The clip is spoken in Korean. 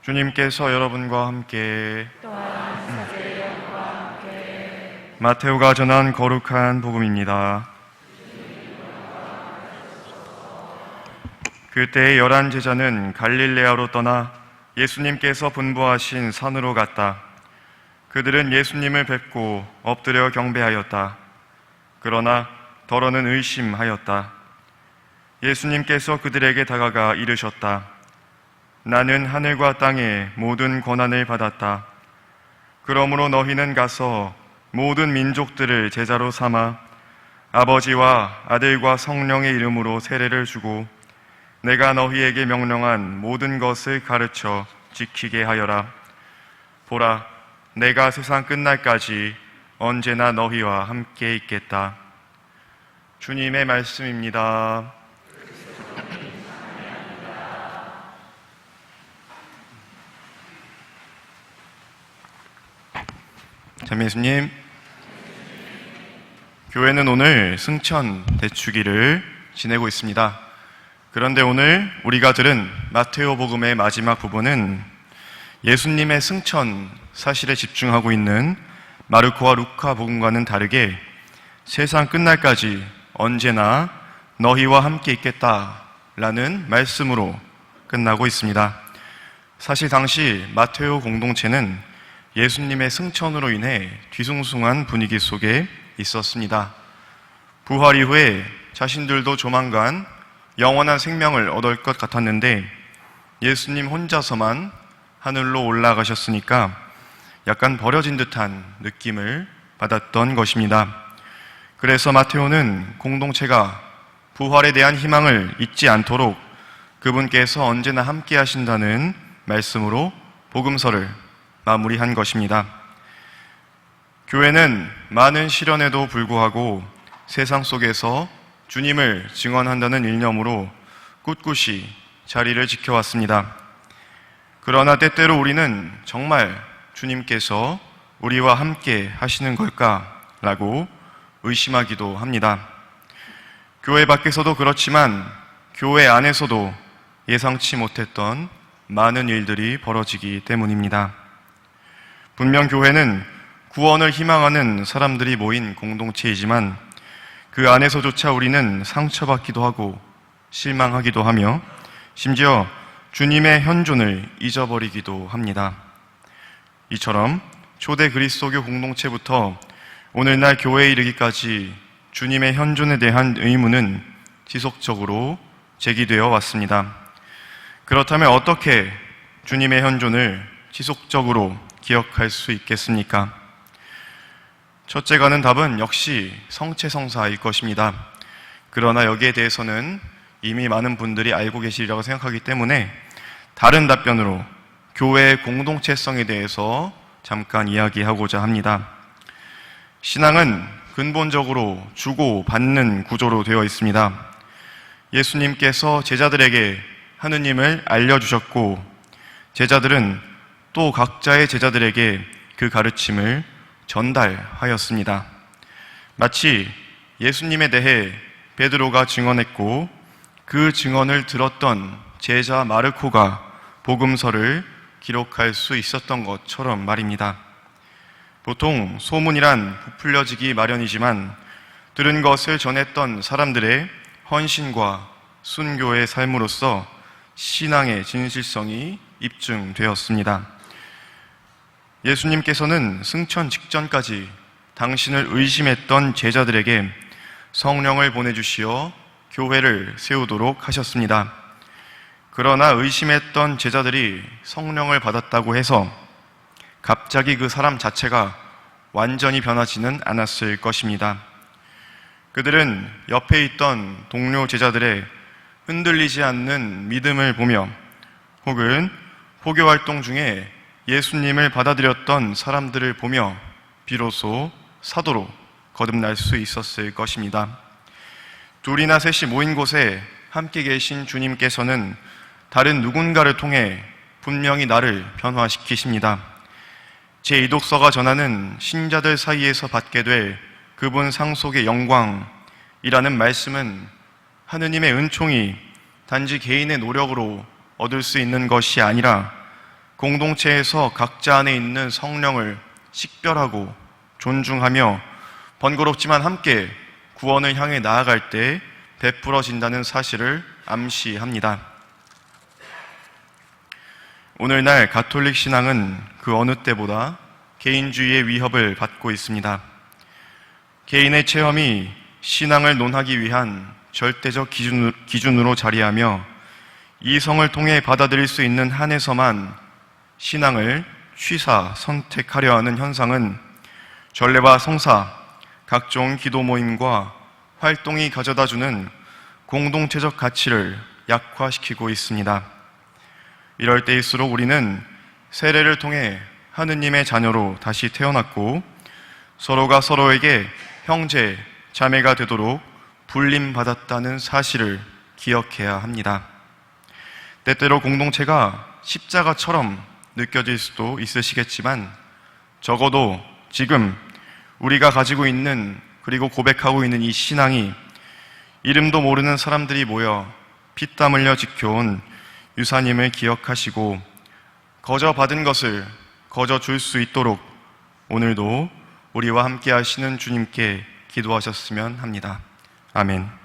주님께서 여러분과 함께 또한 사제의 영과 함께 마테오가 전한 거룩한 복음입니다. 그때 11 제자는 갈릴레아로 떠나 예수님께서 분부하신 산으로 갔다. 그들은 예수님을 뵙고 엎드려 경배하였다. 그러나 더러는 의심하였다. 예수님께서 그들에게 다가가 이르셨다. 나는 하늘과 땅의 모든 권한을 받았다. 그러므로 너희는 가서 모든 민족들을 제자로 삼아 아버지와 아들과 성령의 이름으로 세례를 주고 내가 너희에게 명령한 모든 것을 가르쳐 지키게 하여라. 보라, 내가 세상 끝날까지 언제나 너희와 함께 있겠다. 주님의 말씀입니다. 참 예수님, 교회는 오늘 승천 대축일을 지내고 있습니다. 그런데 오늘 우리가 들은 마테오 복음의 마지막 부분은 예수님의 승천 사실에 집중하고 있는 마르코와 루카 복음과는 다르게 세상 끝날까지 언제나 너희와 함께 있겠다라는 말씀으로 끝나고 있습니다. 사실 당시 마테오 공동체는 예수님의 승천으로 인해 뒤숭숭한 분위기 속에 있었습니다. 부활 이후에 자신들도 조만간 영원한 생명을 얻을 것 같았는데 예수님 혼자서만 하늘로 올라가셨으니까 약간 버려진 듯한 느낌을 받았던 것입니다. 그래서 마테오는 공동체가 부활에 대한 희망을 잊지 않도록 그분께서 언제나 함께 하신다는 말씀으로 복음서를 마무리한 것입니다. 교회는 많은 시련에도 불구하고 세상 속에서 주님을 증언한다는 일념으로 꿋꿋이 자리를 지켜왔습니다. 그러나 때때로 우리는 정말 주님께서 우리와 함께 하시는 걸까라고 의심하기도 합니다. 교회 밖에서도 그렇지만 교회 안에서도 예상치 못했던 많은 일들이 벌어지기 때문입니다. 분명 교회는 구원을 희망하는 사람들이 모인 공동체이지만 그 안에서조차 우리는 상처받기도 하고 실망하기도 하며 심지어 주님의 현존을 잊어버리기도 합니다. 이처럼 초대 그리스도교 공동체부터 오늘날 교회에 이르기까지 주님의 현존에 대한 의문은 지속적으로 제기되어 왔습니다. 그렇다면 어떻게 주님의 현존을 지속적으로 기억할 수 있겠습니까? 첫째 가는 답은 역시 성체성사일 것입니다. 그러나 여기에 대해서는 이미 많은 분들이 알고 계시리라고 생각하기 때문에 다른 답변으로 교회의 공동체성에 대해서 잠깐 이야기하고자 합니다. 신앙은 근본적으로 주고 받는 구조로 되어 있습니다. 예수님께서 제자들에게 하느님을 알려주셨고 제자들은 또 각자의 제자들에게 그 가르침을 전달하였습니다. 마치 예수님에 대해 베드로가 증언했고 그 증언을 들었던 제자 마르코가 복음서를 기록할 수 있었던 것처럼 말입니다. 보통 소문이란 부풀려지기 마련이지만 들은 것을 전했던 사람들의 헌신과 순교의 삶으로서 신앙의 진실성이 입증되었습니다. 예수님께서는 승천 직전까지 당신을 의심했던 제자들에게 성령을 보내주시어 교회를 세우도록 하셨습니다. 그러나 의심했던 제자들이 성령을 받았다고 해서 갑자기 그 사람 자체가 완전히 변하지는 않았을 것입니다. 그들은 옆에 있던 동료 제자들의 흔들리지 않는 믿음을 보며 혹은 포교 활동 중에 예수님을 받아들였던 사람들을 보며 비로소 사도로 거듭날 수 있었을 것입니다. 둘이나 셋이 모인 곳에 함께 계신 주님께서는 다른 누군가를 통해 분명히 나를 변화시키십니다. 제2독서가 전하는 신자들 사이에서 받게 될 그분 상속의 영광이라는 말씀은 하느님의 은총이 단지 개인의 노력으로 얻을 수 있는 것이 아니라 공동체에서 각자 안에 있는 성령을 식별하고 존중하며 번거롭지만 함께 구원을 향해 나아갈 때 베풀어진다는 사실을 암시합니다. 오늘날 가톨릭 신앙은 그 어느 때보다 개인주의의 위협을 받고 있습니다. 개인의 체험이 신앙을 논하기 위한 절대적 기준으로 자리하며 이성을 통해 받아들일 수 있는 한에서만 신앙을 취사 선택하려 하는 현상은 전례와 성사, 각종 기도 모임과 활동이 가져다주는 공동체적 가치를 약화시키고 있습니다. 이럴 때일수록 우리는 세례를 통해 하느님의 자녀로 다시 태어났고 서로가 서로에게 형제, 자매가 되도록 불림받았다는 사실을 기억해야 합니다. 때때로 공동체가 십자가처럼 느껴질 수도 있으시겠지만 적어도 지금 우리가 가지고 있는 그리고 고백하고 있는 이 신앙이 이름도 모르는 사람들이 모여 피땀 흘려 지켜온 유사님을 기억하시고 거저 받은 것을 거저 줄 수 있도록 오늘도 우리와 함께 하시는 주님께 기도하셨으면 합니다. 아멘.